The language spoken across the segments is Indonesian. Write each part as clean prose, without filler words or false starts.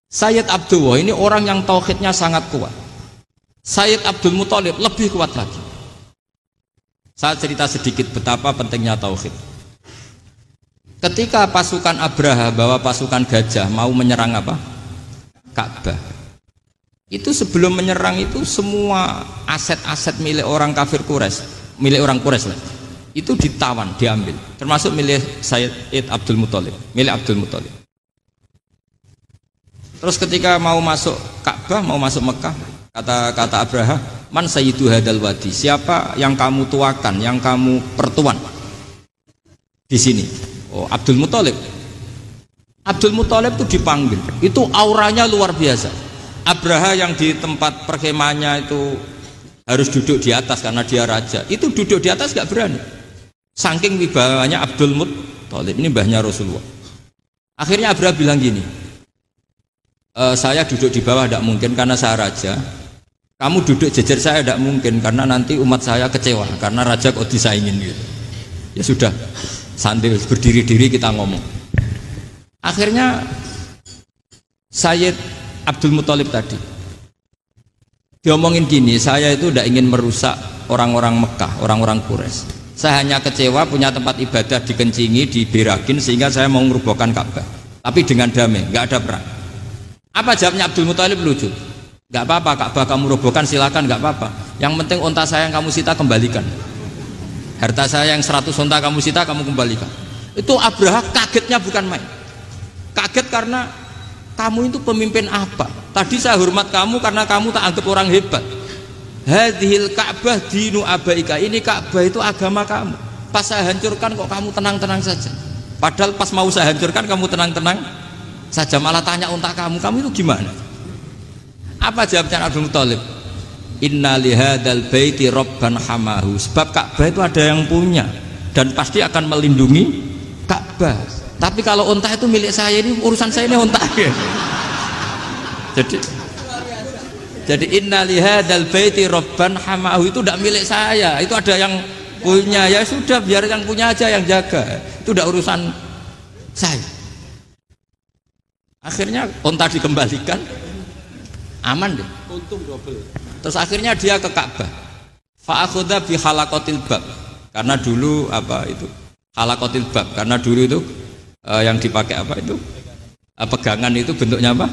Sayyid Abdullah ini orang yang tauhidnya sangat kuat. Sayyid Abdul Muthalib lebih kuat lagi. Saya cerita sedikit betapa pentingnya tauhid. Ketika pasukan Abraha bawa pasukan gajah mau menyerang apa? Ka'bah. Itu sebelum menyerang itu semua aset-aset milik orang kafir Quraisy, milik orang Quraisy lah, itu ditawan, diambil, termasuk milik Sayyid Abdul Muthalib, milik Abdul Muthalib. Terus ketika mau masuk Ka'bah, mau masuk Mekah, kata Abraha, man sayyidu hadal wadi, siapa yang kamu tuakan, yang kamu pertuan di sini? Oh, Abdul Muthalib. Abdul Muthalib itu dipanggil, itu auranya luar biasa. Abraha yang di tempat perkemahannya itu harus duduk di atas karena dia raja, itu duduk di atas gak berani, saking wibawanya Abdul Muthalib, ini mbahnya Rasulullah. Akhirnya Abraha bilang gini, saya duduk di bawah tidak mungkin karena saya raja, kamu duduk jejer saya tidak mungkin karena nanti umat saya kecewa karena raja kok disaingin gitu. Ya sudah, santai berdiri-diri kita ngomong. Akhirnya Sayyid Abdul Muthalib tadi diomongin gini, saya itu tidak ingin merusak orang-orang Mekah, orang-orang Quraisy. Saya hanya kecewa punya tempat ibadah dikencingi, diberakin sehingga saya mau merubuhkan Ka'bah. Tapi dengan damai, nggak ada perang. Apa jawabnya Abdul Muthalib? Lucu. Nggak apa-apa, Ka'bah kamu robohkan silakan, nggak apa-apa. Yang penting unta saya yang kamu sita kembalikan. Harta saya yang 100 unta kamu sita kamu kembalikan. Itu Abraha kagetnya bukan main. Kaget karena kamu itu pemimpin apa? Tadi saya hormat kamu karena kamu tak anggap orang hebat. Hadhil Ka'bah dinu abaika, ini Ka'bah itu agama kamu. Pas saya hancurkan kok kamu tenang-tenang saja. Padahal pas mau saya hancurkan kamu tenang-tenang saja, malah tanya unta kamu itu gimana? Apa jawabnya Abdul Muthalib? Inna lihadal baiti robban hamahu, sebab Ka'bah itu ada yang punya dan pasti akan melindungi Ka'bah. Tapi kalau unta itu milik saya, ini urusan saya, ini unta. Jadi inna lihadal baiti robban hamahu itu tidak milik saya, itu ada yang punya. Ya sudah, biar yang punya aja yang jaga, itu tidak urusan saya. Akhirnya unta dikembalikan, aman deh, untung double. Terus akhirnya dia ke Ka'bah, fa'akhudha bi halaqatil bab, karena dulu apa itu halaqatil bab, karena dulu itu yang dipakai apa itu pegangan itu bentuknya apa,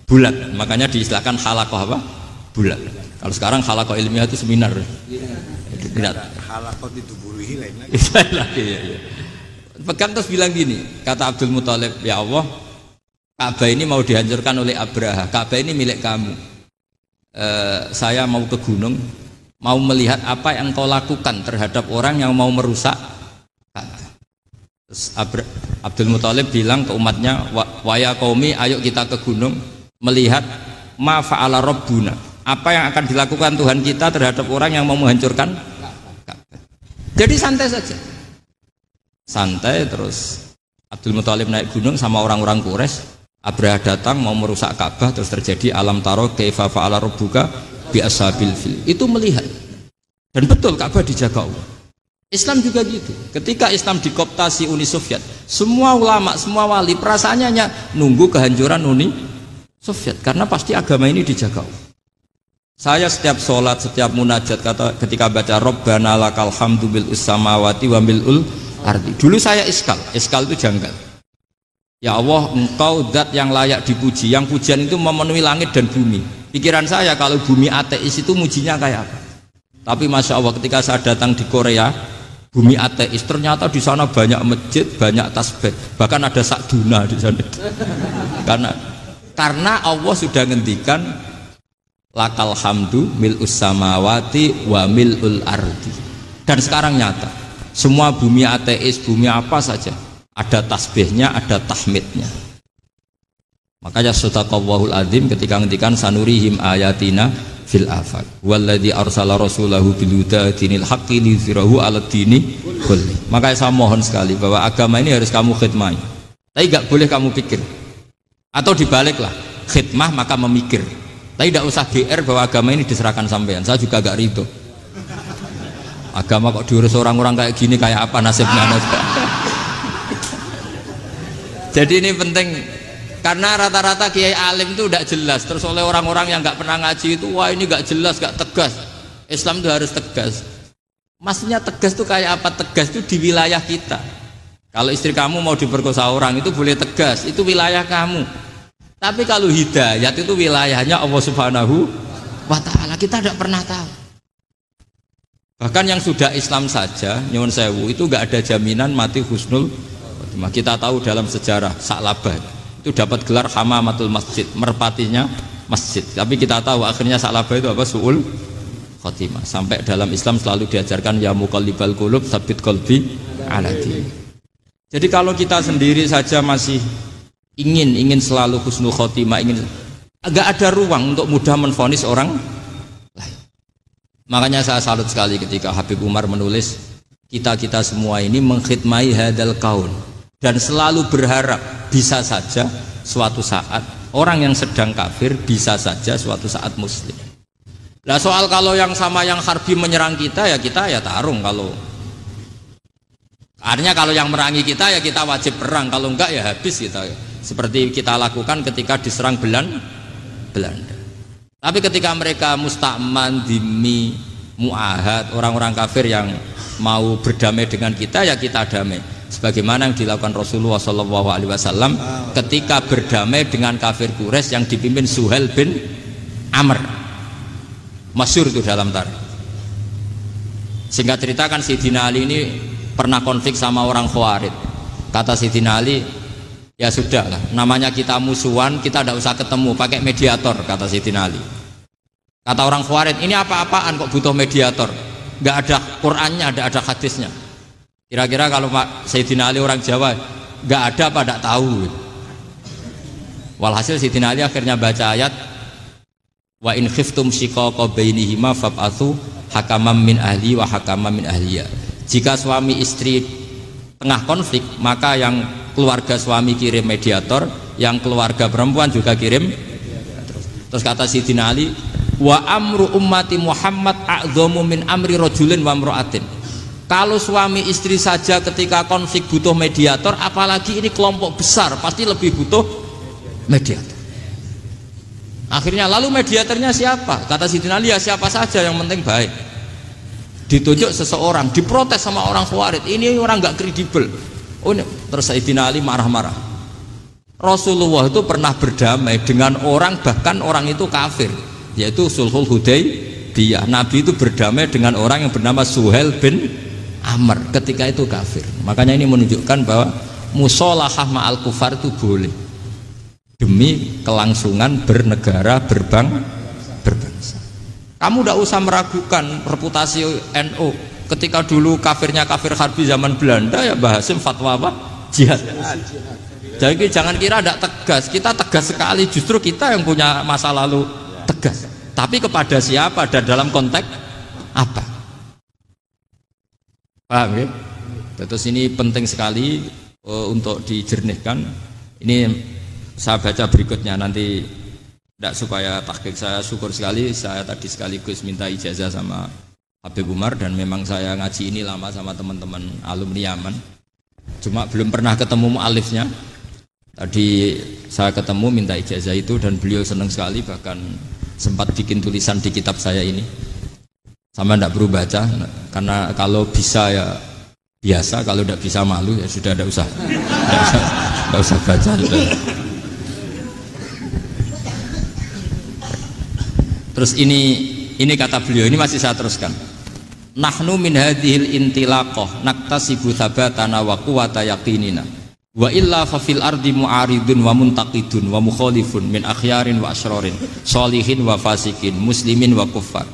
bulat, makanya diistilahkan halaqah apa, bulat. Kalau sekarang halaqah ilmiah itu seminar. Tidak. Halaqah itu buruhi lain lagi. Ya. Pegang terus bilang gini, kata Abdul Muthalib, ya Allah, Ka'bah ini mau dihancurkan oleh Abraha, Ka'bah ini milik kamu. Saya mau ke gunung, mau melihat apa yang kau lakukan terhadap orang yang mau merusak Ka'bah. Terus Abdul Muthalib bilang ke umatnya, wa ya qaumi, ayo kita ke gunung melihat ma fa'ala rabbuna, apa yang akan dilakukan Tuhan kita terhadap orang yang mau menghancurkan Ka'bah. Jadi santai saja, santai. Terus Abdul Muthalib naik gunung sama orang-orang Quraisy. Abraha datang mau merusak Ka'bah, terus terjadi alam taro kaifa fa'ala rabbuka bi ashabil fil. Itu melihat, dan betul Ka'bah dijaga Allah. Islam juga gitu. Ketika Islam dikooptasi Uni Soviet, semua ulama, semua wali perasaannya hanya nunggu kehancuran Uni Soviet, karena pasti agama ini dijaga Allah. Saya setiap sholat, setiap munajat, ketika baca Rabbana lakal hamdu bil samawati wa mil'ul ardi, dulu saya iskal itu janggal. Ya Allah, engkau zat yang layak dipuji, yang pujian itu memenuhi langit dan bumi. Pikiran saya kalau bumi ateis itu mujinya kayak apa? Tapi Masya Allah, ketika saya datang di Korea, bumi ateis, ternyata di sana banyak masjid, banyak tasbih, bahkan ada sakduna di sana. Karena Allah sudah ngendikan lakal hamdu mil'us samawati wa mil'ul ardi. Dan sekarang nyata, semua bumi ateis, bumi apa saja, ada tasbihnya, ada tahmidnya. Makanya sadaqallahul adzim ketika ngendikan sanurihim ayatina fil afaq walladzi arsala rasulahu bil huda dinil haqqi liyuzhirahu 'alad dini kulli. Makanya saya mohon sekali bahwa agama ini harus kamu khidmah. Tapi enggak boleh kamu pikir. Atau dibaliklah, khidmah maka memikir. Tapi tidak usah GR bahwa agama ini diserahkan sampean. Saya juga agak ridho. Agama kok diurus orang-orang kayak gini, kayak apa nasibnya? Jadi ini penting, Karena rata-rata kiai alim itu tidak jelas. Terus oleh orang-orang yang nggak pernah ngaji itu, wah ini nggak jelas, nggak tegas. Islam itu harus tegas. Maksudnya tegas itu kayak apa? Tegas itu di wilayah kita. Kalau istri kamu mau diperkosa orang itu boleh tegas, itu wilayah kamu. Tapi kalau hidayat itu wilayahnya Allah Subhanahu wa Ta'ala, kita tidak pernah tahu. Bahkan yang sudah Islam saja, nyuwun sewu, itu nggak ada jaminan mati husnul khotimah. Kita tahu dalam sejarah Sa'labah itu dapat gelar hamamatul masjid, merpatinya masjid. Tapi kita tahu akhirnya Sa'labah itu apa? Su'ul khotimah. Sampai dalam Islam selalu diajarkan ya muqallibal qulub tsabbit qalbi ala din. Jadi kalau kita sendiri saja masih ingin selalu husnul khotimah, agak ada ruang untuk mudah menvonis orang lain. Makanya saya salut sekali ketika Habib Umar menulis kita semua ini mengkhidmai hadal kaun dan selalu berharap bisa saja suatu saat orang yang sedang kafir bisa saja suatu saat muslim. Nah soal kalau yang sama yang harbi menyerang kita ya tarung. Kalau artinya kalau yang merangi kita ya kita wajib perang, kalau enggak ya habis kita. Seperti kita lakukan ketika diserang Belanda. Tapi ketika mereka musta'man, dhimmi, mu'ahad, orang-orang kafir yang mau berdamai dengan kita ya kita damai. Sebagaimana yang dilakukan Rasulullah SAW ketika berdamai dengan kafir Quraisy yang dipimpin Suhail bin Amr. Masyhur itu dalam tarikh. Singkat cerita kan Sayyidina Ali ini pernah konflik sama orang Khawarij. Kata Sayyidina Ali, ya sudah lah, namanya kita musuhan, kita tidak usah ketemu, pakai mediator, kata Sayyidina Ali. Kata orang Khawarij, ini apa-apaan kok butuh mediator? Nggak ada Qur'annya, ada hadisnya. Kira-kira kalau Pak Sayyidina Ali orang Jawa, nggak ada apa tidak tahu. Walhasil Sayyidina Ali akhirnya baca ayat wa in khiftum shiqaqa bainihima fab'atsu hakaman min ahli wa hakaman min ahliya. Jika suami istri tengah konflik, maka yang keluarga suami kirim mediator, yang keluarga perempuan juga kirim. Terus kata Sayyidina Ali, wa amru ummati Muhammad a'dhamu min amri rajulin wa imra'atin. Kalau suami istri saja ketika konflik butuh mediator, apalagi ini kelompok besar pasti lebih butuh mediator. Akhirnya lalu mediatornya siapa? Kata Sayyidina Ali, ya siapa saja yang penting baik. Ditunjuk seseorang, diprotes sama orang Khawarij, ini orang nggak kredibel. Oh, terus Sayyidina Ali marah-marah. Rasulullah itu pernah berdamai dengan orang, bahkan orang itu kafir, yaitu Sulhul Hudaybiyah. Nabi itu berdamai dengan orang yang bernama Suhail bin Amr ketika itu kafir. Makanya ini menunjukkan bahwa musolahah ma'al kufar itu boleh demi kelangsungan bernegara, berbangsa. Kamu tidak usah meragukan reputasi NU. Ketika dulu kafirnya kafir harbi zaman Belanda, ya Mbah Hasim fatwa apa? Jihad. Jadi jangan kira tidak tegas. Kita tegas sekali, justru kita yang punya masa lalu tegas. Tapi kepada siapa dan dalam konteks apa? Paham ya? Terus ini penting sekali untuk dijernihkan. Ini saya baca berikutnya nanti, tidak supaya tahqiq. Saya syukur sekali, saya tadi sekaligus minta ijazah sama Habib Umar, dan memang saya ngaji ini lama sama teman-teman alumni Yaman, cuma belum pernah ketemu mu'alifnya. Tadi saya ketemu minta ijazah itu dan beliau senang sekali, bahkan sempat bikin tulisan di kitab saya ini. Sama tidak perlu baca, karena kalau bisa ya biasa, kalau tidak bisa malu ya sudah, tidak usah baca sudah. Terus ini kata beliau, ini masih saya teruskan. Nahnu min hadhil intilaqah naktasibu thabatana wa quwwata yaqinina wa illa fa fil ardi mu'aridun wa muntaqidun wa mukhalifun min akhyarin wa asyrarin sholihin wa fasikin muslimin wa kuffar.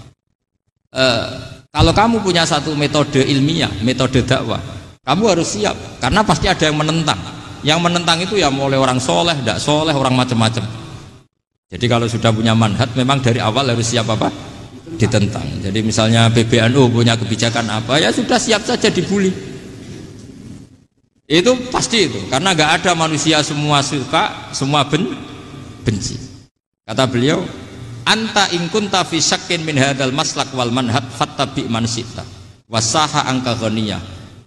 Kalau kamu punya satu metode ilmiah, metode dakwah, kamu harus siap, karena pasti ada yang menentang. Yang menentang itu ya mulai orang soleh, tidak soleh, orang macam-macam. Jadi kalau sudah punya manhaj, memang dari awal harus siap apa? Ditentang. Jadi misalnya PBNU punya kebijakan apa, ya sudah siap saja dibully. Itu pasti itu, karena nggak ada manusia semua suka, semua benci. Kata beliau, anta in kunta fi syakkin min hadzal maslak wal manhaj fattabi man syi'ta wasaha angka ghaniyah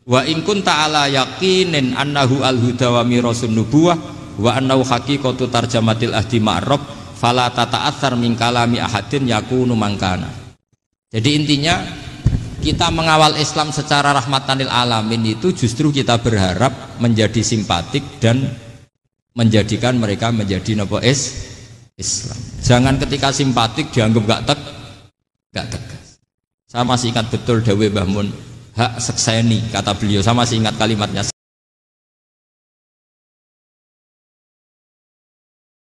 wa in kunta ala yaqinin annahu al huda wa mirasun nubuwah wa annahu haqiqatu tarjamatil ahdi ma'rab fala tata'atsar min kalami ahadin yakunu mangkana. Jadi intinya kita mengawal Islam secara rahmatan lil alamin itu justru kita berharap menjadi simpatik dan menjadikan mereka menjadi nopo Islam. Jangan ketika simpatik dianggap gak tegas. Saya masih ingat betul dawuh Mbah Mun, hak sekseni kata beliau. Saya masih ingat kalimatnya,